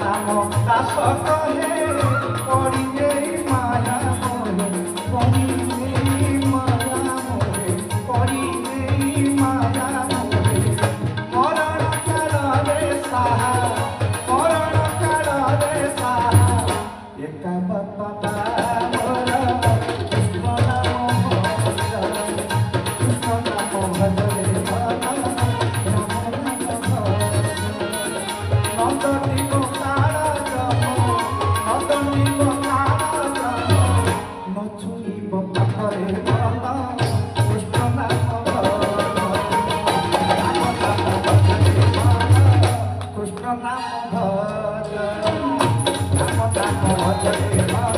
রাম দাস কহে করিবে মায়া মোহে করিবে মায়া মোহে করিবে মায়া মোহে মরণ কালরে সাহা মরণ কালরে সাহা একা বাপা মোর কৃষ্ণ নাম ভজরে নন্দনী গোপাল নন্দনী গোপাল নছুইব পাথরে বল কৃষ্ণ নাম কৃষ্ণ নাম ভজ নাম ভজরে